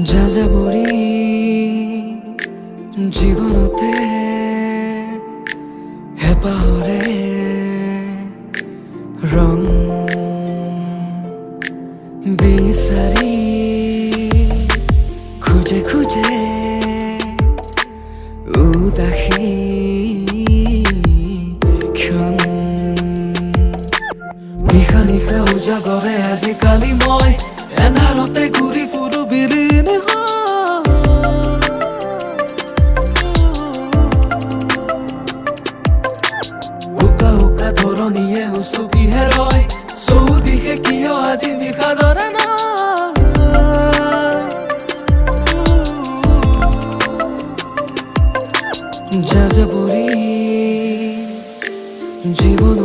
যাযাবৰী জীৱনতে হেঁপাহৰে ৰং বিচাৰি খোজে খোজে উদাসী ক্ষণ নিশা নিশা উজাগৰে আজিকালি মই এন্ধাৰতে ঘূৰি ফুৰো বিলীন হুকা হুকা ধৰণীয়ে উচুপিহে ৰয় চৌদিশে কিয় আজি বিষাদৰে যাযাবৰী জীৱন